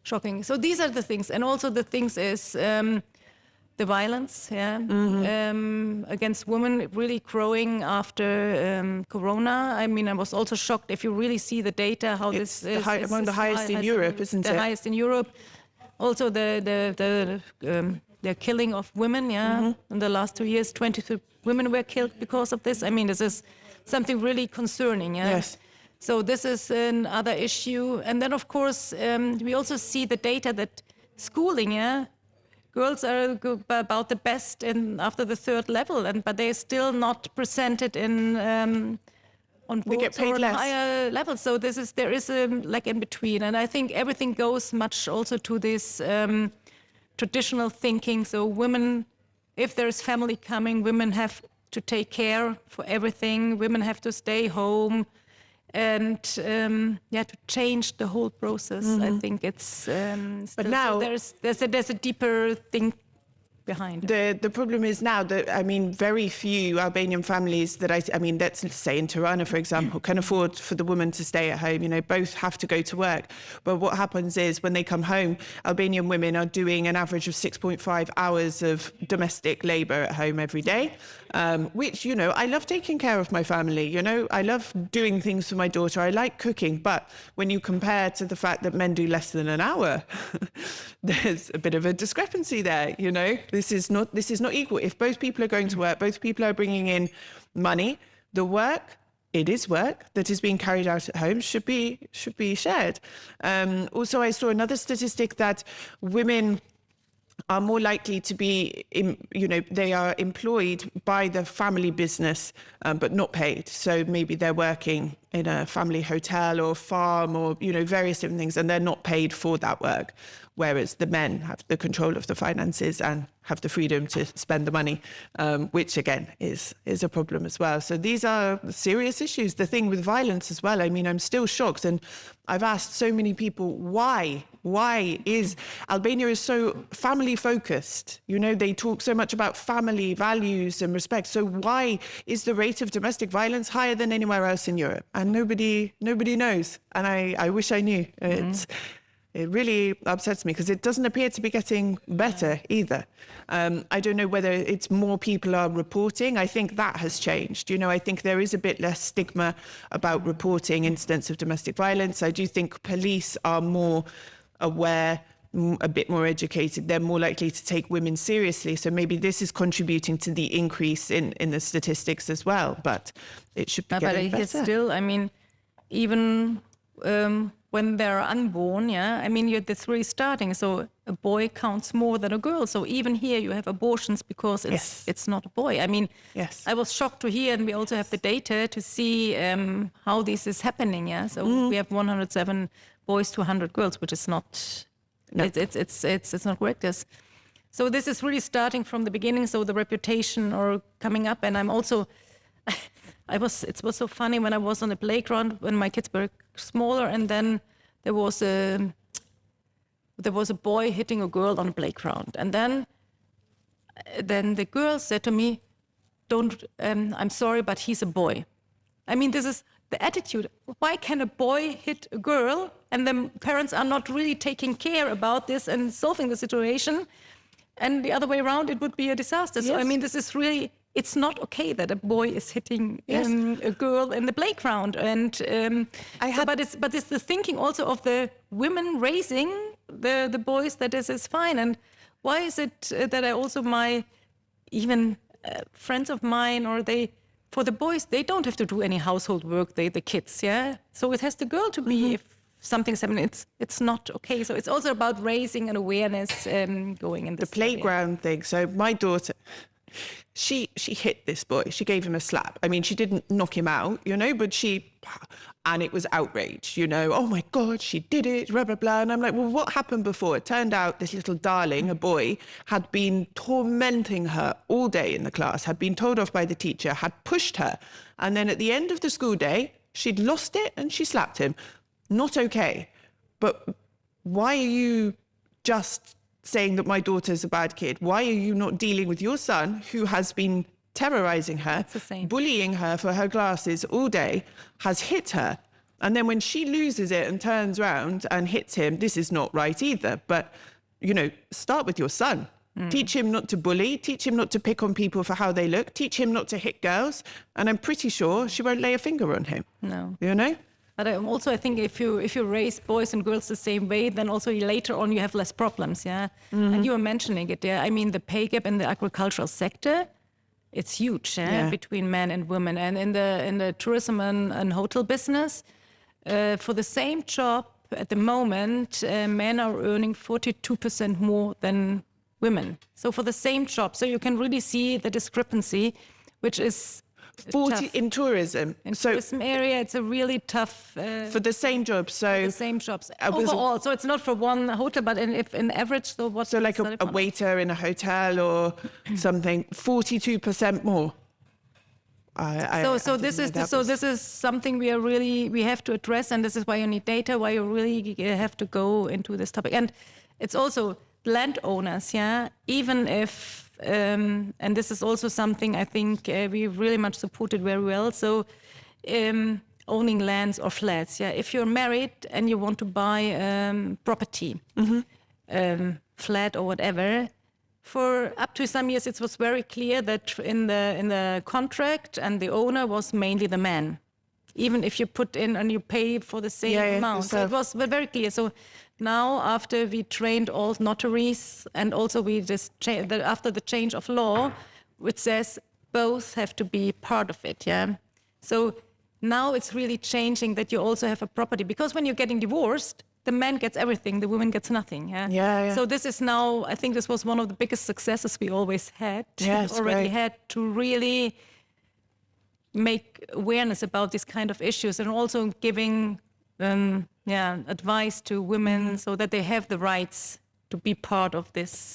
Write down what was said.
shocking. So these are the things. And also the things is the violence against women really growing after Corona. I mean, I was also shocked if you really see the data, how it's this is among the highest in Europe, isn't it? The highest in Europe. Also the killing of women, in the last 2 years, 23 women were killed because of this. I mean, this is something really concerning, Yes. So this is another issue. And then, of course, we also see the data that schooling, girls are about the best after the 3rd level, but they're still not presented in on boards or higher levels. So there is a like in between, and I think everything goes much also to this traditional thinking. So women, if there is family coming, women have to take care for everything. Women have to stay home. And to change the whole process, I think it's. But now there's a deeper thing behind it. The problem is now that, I mean, very few Albanian families that I mean, let's say in Tirana, for example, can afford for the woman to stay at home. You know, both have to go to work. But what happens is when they come home, Albanian women are doing an average of 6.5 hours of domestic labor at home every day, which, you know, I love taking care of my family. You know, I love doing things for my daughter. I like cooking. But when you compare to the fact that men do less than an hour, there's a bit of a discrepancy there, you know. This is not equal. If both people are going to work, both people are bringing in money, the work, it is work that is being carried out at home, should be shared. Also, I saw another statistic that women are more likely to be, they are employed by the family business, but not paid. So maybe they're working in a family hotel or farm or, you know, various different things, and they're not paid for that work. Whereas the men have the control of the finances and have the freedom to spend the money, which again is a problem as well. So these are serious issues. The thing with violence as well, I mean, I'm still shocked, and I've asked so many people why is Albania is so family focused? You know, they talk so much about family values and respect. So why is the rate of domestic violence higher than anywhere else in Europe? And nobody knows. And I wish I knew. It really upsets me because it doesn't appear to be getting better either. I don't know whether it's more people are reporting. I think that has changed. You know, I think there is a bit less stigma about reporting incidents of domestic violence. I do think police are more aware, a bit more educated. They're more likely to take women seriously. So maybe this is contributing to the increase in the statistics as well. But it should be getting better. But still, I mean, even when they're unborn, I mean, that's really starting. So a boy counts more than a girl. So even here you have abortions because it's not a boy. I mean, I was shocked to hear, and we also have the data to see how this is happening. So we have 107 boys to 100 girls, which is not, it's not correct. So this is really starting from the beginning. So the reputation or coming up, and I'm also. It was so funny when I was on the playground when my kids were smaller, and then there was a boy hitting a girl on the playground, and then the girl said to me, I'm sorry, but he's a boy. I mean, this is the attitude. Why can a boy hit a girl, and the parents are not really taking care about this and solving the situation, and the other way around, it would be a disaster. So I mean, this is really. It's not okay that a boy is hitting a girl in the playground, and but it's the thinking also of the women raising the boys that this is fine. And why is it that I also even friends of mine, or for the boys, they don't have to do any household work, the kids, So it has the girl to be if something's happening. It's not okay. So it's also about raising an awareness going in this the playground thing. So my daughter. She hit this boy. She gave him a slap. I mean, she didn't knock him out, you know, but and it was outrage, you know. Oh my God, she did it, blah, blah, blah. And I'm like, well, what happened before? It turned out this little darling, a boy, had been tormenting her all day in the class, had been told off by the teacher, had pushed her. And then at the end of the school day, she'd lost it and she slapped him. Not okay. But why are you just saying that my daughter's a bad kid? Why are you not dealing with your son who has been terrorizing her, bullying her for her glasses all day, has hit her? And then when she loses it and turns around and hits him, this is not right either. But, you know, start with your son. Teach him not to bully, teach him not to pick on people for how they look, teach him not to hit girls. And I'm pretty sure she won't lay a finger on him. No. You know? But I think if you raise boys and girls the same way, then also later on you have less problems, yeah? And you were mentioning it, yeah? I mean, the pay gap in the agricultural sector, it's huge, yeah? Between men and women. And in the tourism and hotel business, for the same job at the moment, men are earning 42% more than women. So for the same job, so you can really see the discrepancy, which is 40 tough. in tourism. In tourism area, it's a really tough... for the same job, so... the same jobs. Overall, so it's not for one hotel, but in average, so what... So like a waiter in a hotel or something, 42% more. This is something we have to address, and this is why you need data, why you really have to go into this topic. And it's also landowners, yeah, even if, and this is also something I think we really much supported very well. So owning lands or flats, yeah, if you're married and you want to buy property, flat or whatever, for up to some years it was very clear that in the contract and the owner was mainly the man, even if you put in and you pay for the same amount. So it was very clear. So now, after we trained all notaries, and also we just after the change of law, which says both have to be part of it, yeah. So now it's really changing that you also have a property, because when you're getting divorced, the man gets everything, the woman gets nothing, yeah. So this is now, I think this was one of the biggest successes we always had, had to really make awareness about these kind of issues, and also giving advice to women so that they have the rights to be part of this